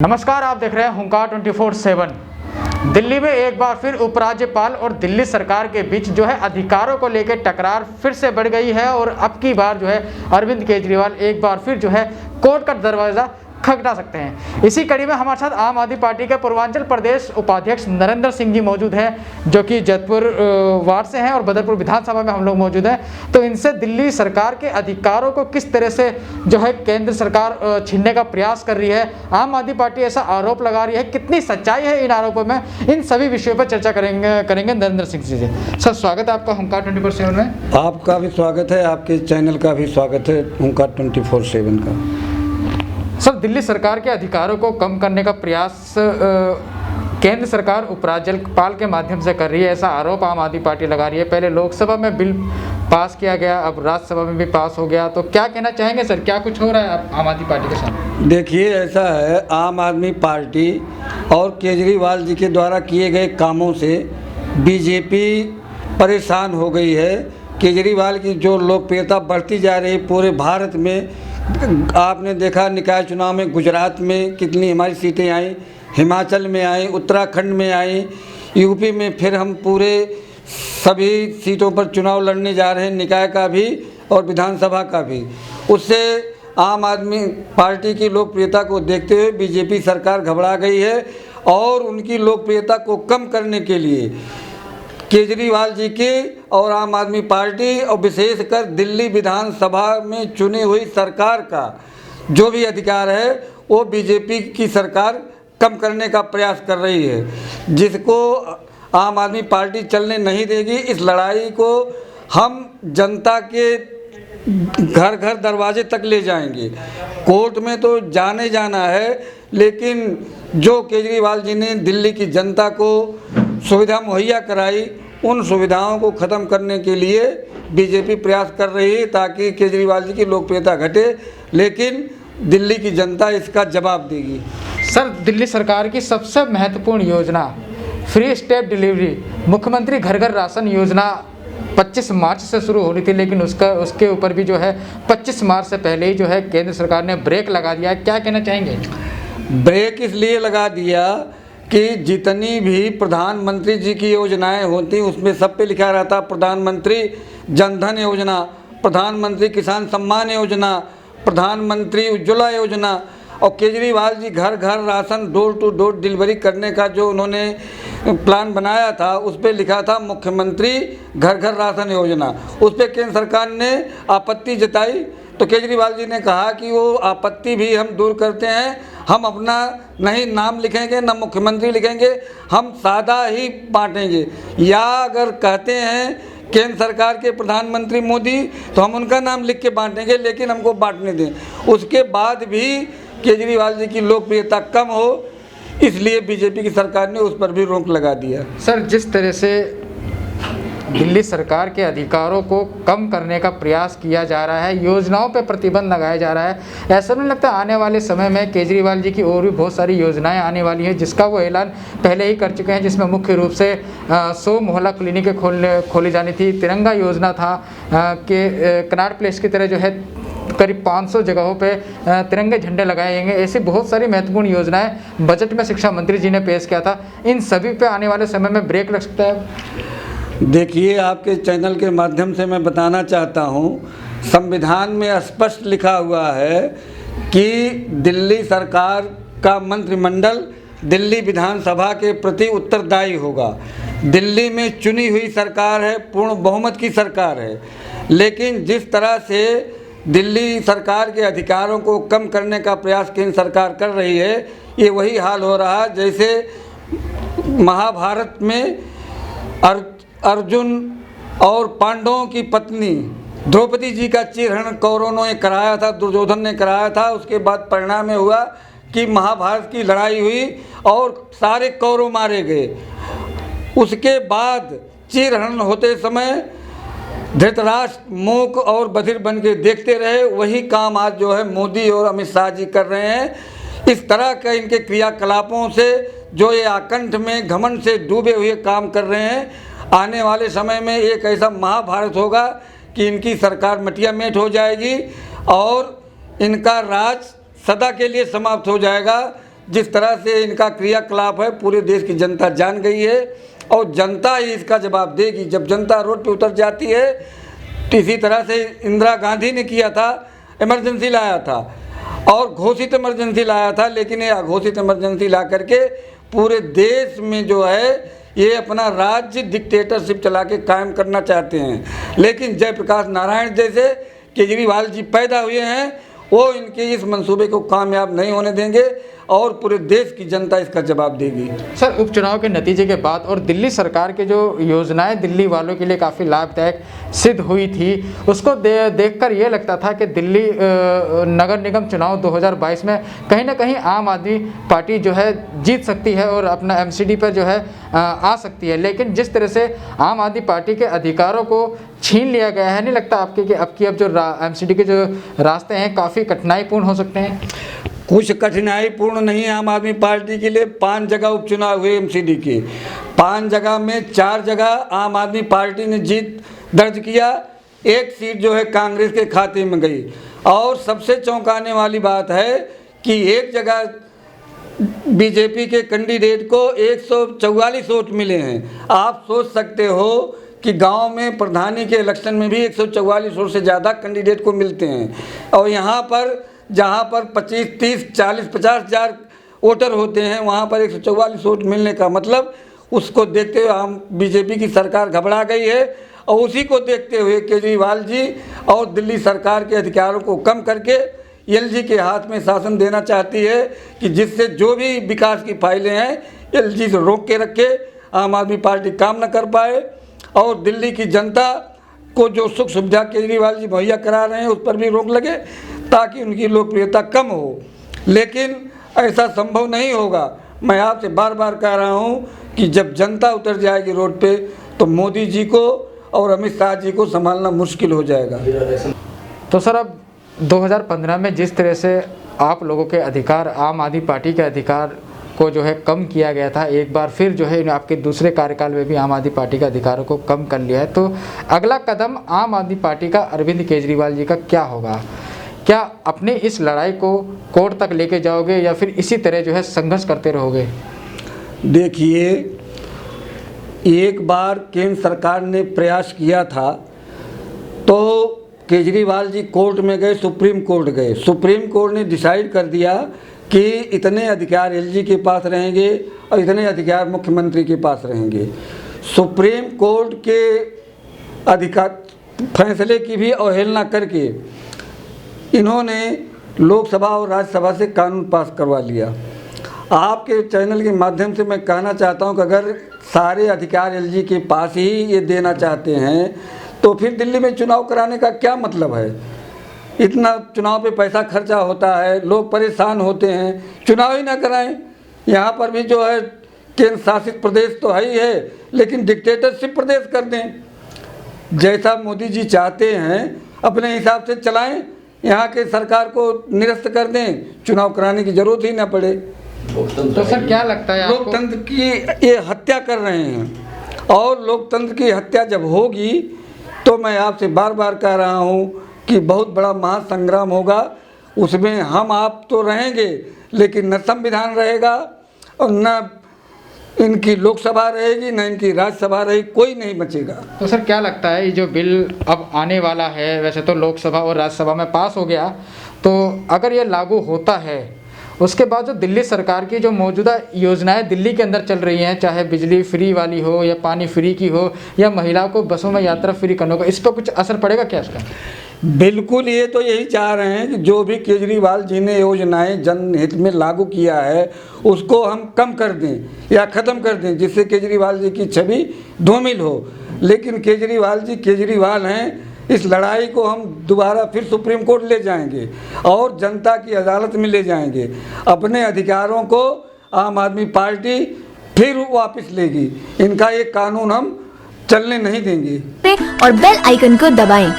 नमस्कार, आप देख रहे हैं हुंकार 24/7। दिल्ली में एक बार फिर उपराज्यपाल और दिल्ली सरकार के बीच जो है अधिकारों को लेकर टकरार फिर से बढ़ गई है और अब की बार जो है अरविंद केजरीवाल एक बार फिर जो है कोर्ट का दरवाज़ा खटखटा सकते हैं। इसी कड़ी में हमारे साथ आम आदमी पार्टी के पूर्वांचल प्रदेश उपाध्यक्ष नरेंद्र सिंह जी मौजूद हैं, जो कि जैतपुर वार्ड से हैं और बदरपुर विधानसभा में हम लोग मौजूद हैं। तो इनसे दिल्ली सरकार के अधिकारों को किस तरह से जो है केंद्र सरकार छीनने का प्रयास कर रही है, आम आदमी पार्टी ऐसा आरोप लगा रही है, कितनी सच्चाई है इन आरोपों में, इन सभी विषयों पर चर्चा करेंगे नरेंद्र सिंह जी से। सर, स्वागत है आपका हुंकार 24/7 में। आपका भी स्वागत है, आपके चैनल का भी स्वागत है हुंकार 24/7 का। सर, दिल्ली सरकार के अधिकारों को कम करने का प्रयास केंद्र सरकार उपराज्यपाल के माध्यम से कर रही है, ऐसा आरोप आम आदमी पार्टी लगा रही है। पहले लोकसभा में बिल पास किया गया, अब राज्यसभा में भी पास हो गया, तो क्या कहना चाहेंगे सर, क्या कुछ हो रहा है आम आदमी पार्टी के साथ? देखिए, ऐसा है, आम आदमी पार्टी और केजरीवाल जी के द्वारा किए गए कामों से बीजेपी परेशान हो गई है। केजरीवाल की जो लोकप्रियता बढ़ती जा रही है पूरे भारत में, आपने देखा निकाय चुनाव में गुजरात में कितनी हमारी सीटें आई, हिमाचल में आई, उत्तराखंड में आई, यूपी में फिर हम पूरे सभी सीटों पर चुनाव लड़ने जा रहे हैं, निकाय का भी और विधानसभा का भी। उससे आम आदमी पार्टी की लोकप्रियता को देखते हुए बीजेपी सरकार घबरा गई है और उनकी लोकप्रियता को कम करने के लिए केजरीवाल जी की और आम आदमी पार्टी और विशेषकर दिल्ली विधानसभा में चुनी हुई सरकार का जो भी अधिकार है वो बीजेपी की सरकार कम करने का प्रयास कर रही है, जिसको आम आदमी पार्टी चलने नहीं देगी। इस लड़ाई को हम जनता के घर घर दरवाजे तक ले जाएंगे। कोर्ट में तो जाने जाना है, लेकिन जो केजरीवाल जी ने दिल्ली की जनता को सुविधा मुहैया कराई, उन सुविधाओं को ख़त्म करने के लिए बीजेपी प्रयास कर रही है ताकि केजरीवाल जी की लोकप्रियता घटे, लेकिन दिल्ली की जनता इसका जवाब देगी। सर, दिल्ली सरकार की सबसे महत्वपूर्ण योजना फ्री स्टेप डिलीवरी, मुख्यमंत्री घर घर राशन योजना 25 मार्च से शुरू होनी थी, लेकिन उसके ऊपर भी जो है 25 मार्च से पहले ही जो है केंद्र सरकार ने ब्रेक लगा दिया है। क्या कहना चाहेंगे? ब्रेक इसलिए लगा दिया कि जितनी भी प्रधानमंत्री जी की योजनाएं होती उसमें सब पे लिखा रहता प्रधानमंत्री जनधन योजना, प्रधानमंत्री किसान सम्मान योजना, प्रधानमंत्री उज्ज्वला योजना, और केजरीवाल जी घर घर ration door to door delivery करने का जो उन्होंने प्लान बनाया था उस पर लिखा था मुख्यमंत्री घर घर राशन योजना। उस पर केंद्र सरकार ने आपत्ति जताई तो केजरीवाल जी ने कहा कि वो आपत्ति भी हम दूर करते हैं, हम अपना नहीं नाम लिखेंगे न मुख्यमंत्री लिखेंगे, हम सादा ही बांटेंगे। या अगर कहते हैं केंद्र सरकार के प्रधानमंत्री मोदी तो हम उनका नाम लिख के बांटेंगे, लेकिन हमको बांटने दें। उसके बाद भी केजरीवाल जी की लोकप्रियता कम हो, इसलिए बीजेपी की सरकार ने उस पर भी रोक लगा दिया। सर, जिस तरह से दिल्ली सरकार के अधिकारों को कम करने का प्रयास किया जा रहा है, योजनाओं पर प्रतिबंध लगाया जा रहा है, ऐसा नहीं लगता आने वाले समय में केजरीवाल जी की और भी बहुत सारी योजनाएं आने वाली हैं, जिसका वो ऐलान पहले ही कर चुके हैं, जिसमें मुख्य रूप से 100 मोहल्ला क्लिनिकें खोली जानी थी, तिरंगा योजना था कि कनॉट प्लेस की तरह जो है करीब 500 जगहों पे तिरंगे झंडे लगाए जाएंगे। ऐसी बहुत सारी महत्वपूर्ण योजनाएं बजट में शिक्षा मंत्री जी ने पेश किया था। इन सभी पे आने वाले समय में ब्रेक लग सकता है? देखिए, आपके चैनल के माध्यम से मैं बताना चाहता हूँ, संविधान में स्पष्ट लिखा हुआ है कि दिल्ली सरकार का मंत्रिमंडल दिल्ली विधानसभा के प्रति उत्तरदायी होगा। दिल्ली में चुनी हुई सरकार है, पूर्ण बहुमत की सरकार है, लेकिन जिस तरह से दिल्ली सरकार के अधिकारों को कम करने का प्रयास केंद्र सरकार कर रही है, ये वही हाल हो रहा है जैसे महाभारत में अर्जुन और पांडवों की पत्नी द्रौपदी जी का चीरहरण कौरवों ने कराया था, दुर्योधन ने कराया था। उसके बाद परिणाम हुआ कि महाभारत की लड़ाई हुई और सारे कौरव मारे गए। उसके बाद चीरहरण होते समय धृतराष्ट्र मूक और बधिर बन के देखते रहे। वही काम आज जो है मोदी और अमित शाह जी कर रहे हैं। इस तरह के इनके क्रियाकलापों से जो ये आकंठ में घमंड से डूबे हुए काम कर रहे हैं, आने वाले समय में एक ऐसा महाभारत होगा कि इनकी सरकार मटिया मेट हो जाएगी और इनका राज सदा के लिए समाप्त हो जाएगा। जिस तरह से इनका क्रियाकलाप है पूरे देश की जनता जान गई है और जनता ही इसका जवाब देगी। जब जनता रोड पे उतर जाती है तो इसी तरह से इंदिरा गांधी ने किया था, इमरजेंसी लाया था और घोषित इमरजेंसी लाया था, लेकिन ये अघोषित इमरजेंसी ला करके पूरे देश में जो है ये अपना राज्य डिक्टेटरशिप चला के कायम करना चाहते हैं। लेकिन जयप्रकाश नारायण जैसे केजरीवाल जी पैदा हुए हैं, वो इनके इस मंसूबे को कामयाब नहीं होने देंगे और पूरे देश की जनता इसका जवाब देगी। सर, उपचुनाव के नतीजे के बाद और दिल्ली सरकार के जो योजनाएं दिल्ली वालों के लिए काफ़ी लाभदायक सिद्ध हुई थी, उसको देखकर ये लगता था कि दिल्ली नगर निगम चुनाव 2022 में कहीं ना कहीं आम आदमी पार्टी जो है जीत सकती है और अपना एमसीडी पर जो है आ सकती है। लेकिन जिस तरह से आम आदमी पार्टी के अधिकारों को छीन लिया गया है, नहीं लगता आपके कि अब जो एमसीडी के जो रास्ते हैं काफ़ी कठिनाईपूर्ण हो सकते हैं? कुछ कठिनाई पूर्ण नहीं है आम आदमी पार्टी के लिए। 5 जगह उपचुनाव हुए एमसीडी के, 5 जगह में 4 जगह आम आदमी पार्टी ने जीत दर्ज किया, 1 सीट जो है कांग्रेस के खाते में गई। और सबसे चौंकाने वाली बात है कि 1 जगह बीजेपी के कैंडिडेट को 144 वोट मिले हैं। आप सोच सकते हो कि गांव में प्रधानी के इलेक्शन में भी 144 वोट से ज़्यादा कैंडिडेट को मिलते हैं और यहाँ पर जहाँ पर 25, 30, 40, 50 हज़ार वोटर होते हैं वहाँ पर 144 वोट मिलने का मतलब, उसको देखते हुए हम बीजेपी की सरकार घबरा गई है और उसी को देखते हुए केजरीवाल जी और दिल्ली सरकार के अधिकारों को कम करके एलजी के हाथ में शासन देना चाहती है कि जिससे जो भी विकास की फाइलें हैं एलजी से रोक के रखे, आम आदमी पार्टी काम न कर पाए और दिल्ली की जनता को जो सुख सुविधा केजरीवाल जी मुहैया करा रहे हैं उस पर भी रोक लगे ताकि उनकी लोकप्रियता कम हो। लेकिन ऐसा संभव नहीं होगा। मैं आपसे बार बार कह रहा हूं कि जब जनता उतर जाएगी रोड पे तो मोदी जी को और अमित शाह जी को संभालना मुश्किल हो जाएगा। तो सर, अब 2015 में जिस तरह से आप लोगों के अधिकार, आम आदमी पार्टी के अधिकार को जो है कम किया गया था, एक बार फिर जो है आपके दूसरे कार्यकाल में भी आम आदमी पार्टी के अधिकारों को कम कर लिया है, तो अगला कदम आम आदमी पार्टी का, अरविंद केजरीवाल जी का क्या होगा? क्या अपने इस लड़ाई को कोर्ट तक लेके जाओगे या फिर इसी तरह जो है संघर्ष करते रहोगे? देखिए, एक बार केंद्र सरकार ने प्रयास किया था तो केजरीवाल जी कोर्ट में गए, सुप्रीम कोर्ट गए। सुप्रीम कोर्ट ने डिसाइड कर दिया कि इतने अधिकार एलजी के पास रहेंगे और इतने अधिकार मुख्यमंत्री के पास रहेंगे। सुप्रीम कोर्ट के अधिकार फैसले की भी अवहेलना करके इन्होंने लोकसभा और राज्यसभा से कानून पास करवा लिया। आपके चैनल के माध्यम से मैं कहना चाहता हूं कि अगर सारे अधिकार एलजी के पास ही ये देना चाहते हैं तो फिर दिल्ली में चुनाव कराने का क्या मतलब है? इतना चुनाव पे पैसा खर्चा होता है, लोग परेशान होते हैं, चुनाव ही ना कराएं। यहाँ पर भी जो है केंद्र शासित प्रदेश तो है ही है, लेकिन डिक्टेटरशिप प्रदेश कर दें। जैसा मोदी जी चाहते हैं अपने हिसाब से चलाएं, यहाँ के सरकार को निरस्त कर दें, चुनाव कराने की जरूरत ही ना पड़े। तो सर, क्या लगता है आपको? लोकतंत्र की ये हत्या कर रहे हैं और लोकतंत्र की हत्या जब होगी तो मैं आपसे बार बार कह रहा हूँ कि बहुत बड़ा महासंग्राम होगा। उसमें हम आप तो रहेंगे लेकिन न संविधान रहेगा और न इनकी लोकसभा रहेगी, न इनकी राज्यसभा रहेगी, कोई नहीं बचेगा। तो सर, क्या लगता है ये जो बिल अब आने वाला है, वैसे तो लोकसभा और राज्यसभा में पास हो गया, तो अगर ये लागू होता है उसके बाद जो दिल्ली सरकार की जो मौजूदा योजनाएं दिल्ली के अंदर चल रही हैं, चाहे बिजली फ्री वाली हो या पानी फ्री की हो या महिलाओं को बसों में यात्रा फ्री करने को, इस पर कुछ असर पड़ेगा क्या इसका? बिल्कुल, ये तो यही चाह रहे हैं कि जो भी केजरीवाल जी ने योजनाएं जनहित में लागू किया है उसको हम कम कर दें या ख़त्म कर दें, जिससे केजरीवाल जी की छवि धूमिल हो। लेकिन केजरीवाल जी केजरीवाल हैं, इस लड़ाई को हम दोबारा फिर सुप्रीम कोर्ट ले जाएंगे और जनता की अदालत में ले जाएंगे। अपने अधिकारों को आम आदमी पार्टी फिर वापस लेगी। इनका ये कानून हम चलने नहीं देंगे। और बेल आइकन को दबाएं